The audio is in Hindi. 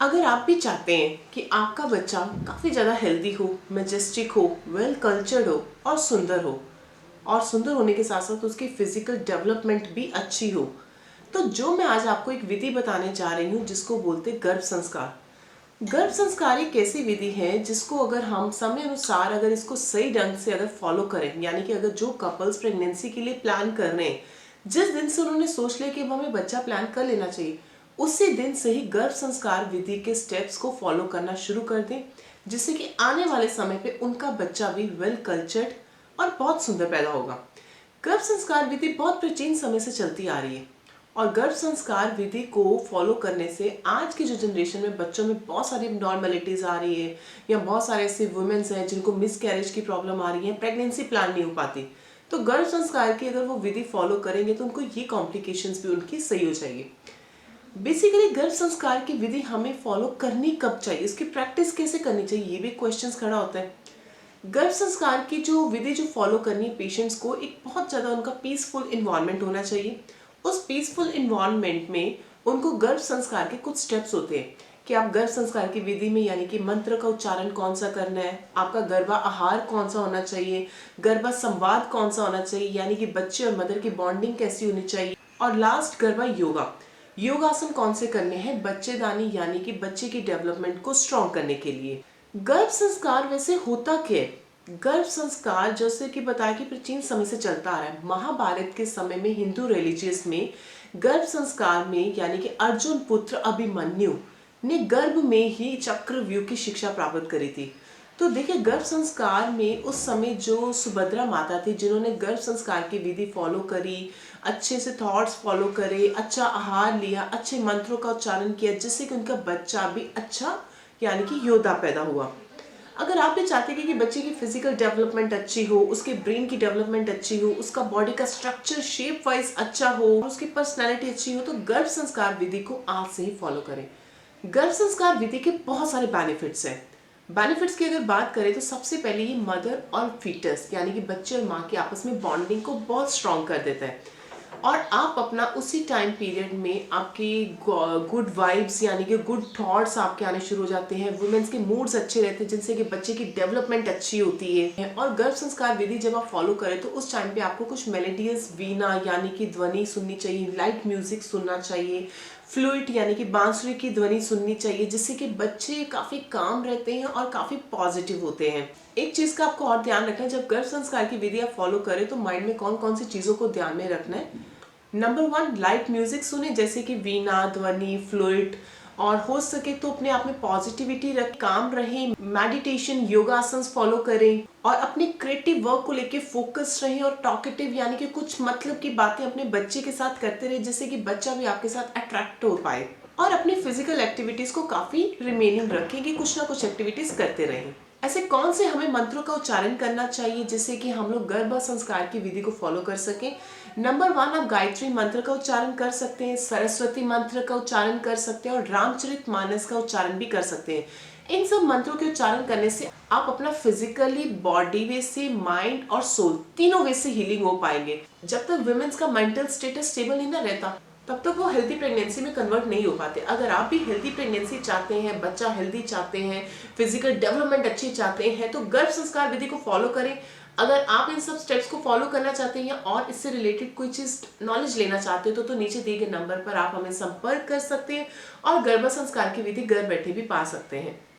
अगर आप भी चाहते हैं कि आपका बच्चा काफ़ी ज़्यादा हेल्दी हो, मैजेस्टिक हो, वेल कल्चर्ड हो और सुंदर होने के साथ साथ उसकी फिजिकल डेवलपमेंट भी अच्छी हो, तो जो मैं आज आपको एक विधि बताने जा रही हूँ जिसको बोलते गर्भ संस्कार। गर्भ संस्कार एक ऐसी विधि है जिसको अगर हम समय अनुसार अगर इसको सही ढंग से अगर फॉलो करें, यानी कि अगर जो कपल्स प्रेगनेंसी के लिए प्लान कर रहे हैं, जिस दिन से उन्होंने सोच लिया कि अब हमें बच्चा प्लान कर लेना चाहिए, उसी दिन से ही गर्भ संस्कार विधि के स्टेप्स को फॉलो करना शुरू कर दें, जिससे कि आने वाले समय पे उनका बच्चा भी वेल कल्चर्ड और बहुत सुंदर पैदा होगा। गर्भ संस्कार विधि बहुत प्राचीन समय से चलती आ रही है और गर्भ संस्कार विधि को फॉलो करने से आज की जो जनरेशन में बच्चों में बहुत सारी नॉर्मेलिटीज आ रही है, या बहुत सारे ऐसे वुमेन्स हैं जिनको मिस कैरेज की प्रॉब्लम आ रही है, प्रेगनेंसी प्लान नहीं हो पाती, तो गर्भ संस्कार की अगर वो विधि फॉलो करेंगे तो उनको ये कॉम्प्लिकेशंस भी उनकी सही हो जाएगी। बेसिकली गर्भ संस्कार की विधि हमें फॉलो करनी कब चाहिए, इसकी प्रैक्टिस कैसे करनी चाहिए, ये भी क्वेश्चंस खड़ा होता है। गर्भ संस्कार की जो विधि जो फॉलो करनी है पेशेंट्स को, एक बहुत ज़्यादा उनका पीसफुल इन्वायरमेंट होना चाहिए। उस पीसफुल इन्वायरमेंट में उनको गर्भ संस्कार के कुछ स्टेप्स होते हैं कि आप गर्भ संस्कार की विधि में, यानी कि मंत्र का उच्चारण कौन सा करना है, आपका गर्भा आहार कौन सा होना चाहिए, गर्भा संवाद कौन सा होना चाहिए, यानी कि बच्चे और मदर की बॉन्डिंग कैसी होनी चाहिए, और लास्ट गर्भा योगा, योगासन कौन से करने हैं बच्चेदानी, यानी कि बच्चे की डेवलपमेंट को स्ट्रॉन्ग करने के लिए। गर्भ संस्कार वैसे होता क्या है? गर्भ संस्कार जैसे कि बताया कि प्राचीन समय से चलता आ रहा है। महाभारत के समय में हिंदू रिलीजियस में गर्भ संस्कार में, यानी कि अर्जुन पुत्र अभिमन्यु ने गर्भ में ही चक्रव्यूह की शिक्षा प्राप्त करी थी। तो देखिए, गर्भ संस्कार में उस समय जो सुभद्रा माता थी जिन्होंने गर्भ संस्कार की विधि फॉलो करी, अच्छे से थॉट्स फॉलो करे, अच्छा आहार लिया, अच्छे मंत्रों का उच्चारण किया, जिससे कि उनका बच्चा भी अच्छा, यानी कि योद्धा पैदा हुआ। अगर आप भी चाहते हैं कि बच्चे की फिजिकल डेवलपमेंट अच्छी हो, उसके ब्रेन की डेवलपमेंट अच्छी हो, उसका बॉडी का स्ट्रक्चर शेप वाइज अच्छा हो, उसकी पर्सनैलिटी अच्छी हो, तो गर्भ संस्कार विधि को आज से ही फॉलो करें। गर्भ संस्कार विधि के बहुत सारे बेनिफिट्स हैं। बेनिफिट्स की अगर बात करें तो सबसे पहले ये मदर और फीटस, यानी कि बच्चे और माँ की आपस में बॉन्डिंग को बहुत स्ट्रॉन्ग कर देता है, और आप अपना उसी टाइम पीरियड में आपकी गुड वाइब्स, यानी कि गुड थॉट्स आपके आने शुरू हो जाते हैं, वुमेन्स के मूड्स अच्छे रहते हैं, जिनसे कि बच्चे की डेवलपमेंट अच्छी होती है। और गर्भ संस्कार विधि जब आप फॉलो करें तो उस टाइम पे आपको कुछ मेलेडियस वीणा, यानी कि ध्वनि सुननी चाहिए, लाइट म्यूजिक सुनना चाहिए, फ्लूइट यानी कि बांसुरी की ध्वनि सुननी चाहिए, जिससे कि बच्चे काफ़ी काम रहते हैं और काफ़ी पॉजिटिव होते हैं। एक चीज़ का आपको और ध्यान रखना है, जब गर्भ संस्कार की विधि आप फॉलो करें तो माइंड में कौन कौन सी चीज़ों को ध्यान में रखना है। नंबर 1, लाइट म्यूजिक सुने, जैसे कि वीणा, ध्वनि, फ्लूइट, और हो सके तो अपने आप में पॉजिटिविटी रख, काम रहे, मेडिटेशन, योगासन फॉलो करें, और अपने क्रिएटिव वर्क को लेके फोकस रहें, और टॉकेटिव यानी कि कुछ मतलब की बातें अपने बच्चे के साथ करते रहे, जिससे कि बच्चा भी आपके साथ अट्रैक्ट हो पाए। और अपनी फिजिकल एक्टिविटीज को काफी रिमेनिंग रखें कि कुछ ना कुछ एक्टिविटीज करते रहें। ऐसे कौन से हमें मंत्रों का उच्चारण करना चाहिए जिससे कि हम लोग गर्भ संस्कार की विधि को फॉलो कर सकें? नंबर 1, आप गायत्री मंत्र का उच्चारण कर सकते हैं, सरस्वती मंत्र का उच्चारण कर सकते हैं, और रामचरितमानस का उच्चारण भी कर सकते हैं। इन सब मंत्रों के उच्चारण करने से आप अपना फिजिकली, बॉडी वे से, माइंड और सोल, तीनों वे से हीलिंग हो पाएंगे। जब तक वुमेन्स का मेंटल स्टेटस स्टेबल नहीं ना रहता, तब तक वो हेल्दी प्रेगनेंसी में कन्वर्ट नहीं हो पाते। अगर आप भी हेल्दी प्रेगनेंसी चाहते हैं, बच्चा हेल्दी चाहते हैं, फिजिकल डेवलपमेंट अच्छी चाहते हैं, तो गर्भ संस्कार विधि को फॉलो करें। अगर आप इन सब स्टेप्स को फॉलो करना चाहते हैं या और इससे रिलेटेड कोई चीज नॉलेज लेना चाहते हो तो नीचे दिए गए नंबर पर आप हमें संपर्क कर सकते हैं और गर्भ संस्कार की विधि घर बैठे भी पा सकते हैं।